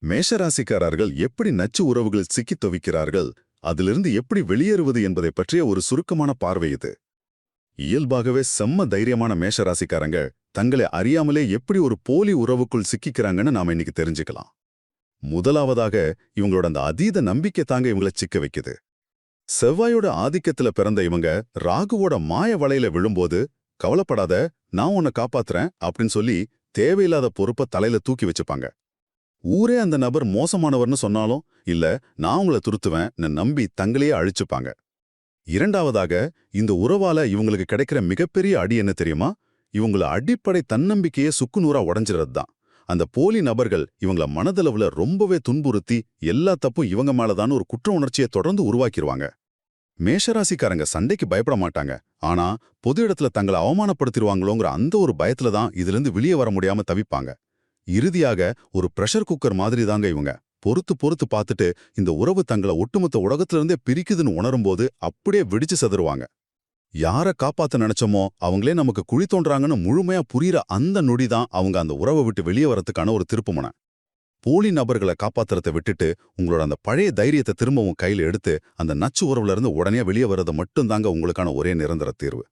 மேஷராசிக்காரர்கள் எப்படி நச்சு உறவுகளில் சிக்கித் தவிக்கிறார்கள், அதிலிருந்து எப்படி வெளியேறுவது என்பதை பற்றிய ஒரு சுருக்கமான பார்வை இது. இயல்பாகவே செம்ம தைரியமான மேஷராசிக்காரங்க தங்களை அறியாமலே எப்படி ஒரு போலி உறவுக்குள் சிக்கிக்கிறாங்கன்னு நாம இன்னைக்கு தெரிஞ்சுக்கலாம். முதலாவதாக இவங்களோட அந்த அதீத நம்பிக்கை தாங்க இவங்களை சிக்க வைக்குது. செவ்வாயோட ஆதிக்கத்துல பிறந்த இவங்க ராகுவோட மாய வலையில விழும்போது, கவலைப்படாத, நான் உன்னை காப்பாத்துறேன் அப்படின்னு சொல்லி தேவையில்லாத பொறுப்பை தலையில தூக்கி வச்சுப்பாங்க. ஊரே அந்த நபர் மோசமானவர்னு சொன்னாலும், இல்ல நான் உங்களை துருத்துவேன் நம்பி தங்களையே அழிச்சுப்பாங்க. இரண்டாவதாக, இந்த உறவால இவங்களுக்கு கிடைக்கிற மிகப்பெரிய அடி என்ன தெரியுமா? இவங்கள அடிப்படை தன்னம்பிக்கையே சுக்குநூறா உடைஞ்சிறது தான். அந்த போலி நபர்கள் இவங்கள மனதளவுல ரொம்பவே துன்புறுத்தி எல்லா தப்பும் இவங்க மேலதான் ஒரு குற்ற உணர்ச்சியை தொடர்ந்து உருவாக்கிடுவாங்க. மேஷராசிக்காரங்க சண்டைக்கு பயப்பட மாட்டாங்க. ஆனா பொது இடத்துல தங்களை அவமானப்படுத்திடுவாங்களோங்கிற அந்த ஒரு பயத்துல தான் இதிலிருந்து வெளியே வர முடியாம தவிப்பாங்க. இறுதியாக ஒரு பிரஷர் குக்கர் மாதிரி தாங்க இவங்க. பொறுத்து பொறுத்து பார்த்துட்டு இந்த உறவு தங்களை ஒட்டுமொத்த உலகத்திலிருந்தே பிரிக்குதுன்னு உணரும்போது அப்படியே வெடிச்சு சதுருவாங்க. யார காப்பாத்த நினைச்சோமோ அவங்களே நமக்கு குழி தோன்றாங்கன்னு முழுமையா புரியுற அந்த நொடிதான் அவங்க அந்த உறவை விட்டு வெளியே வரத்துக்கான ஒரு திருப்புமுனை. போலி நபர்களை காப்பாத்துறதை விட்டுட்டு உங்களோட அந்த பழைய தைரியத்தை திரும்பவும் கையில எடுத்து அந்த நச்சு உறவுல இருந்து உடனே வெளியே வர்றது மட்டும்தாங்க உங்களுக்கான ஒரே நிரந்தர தீர்வு.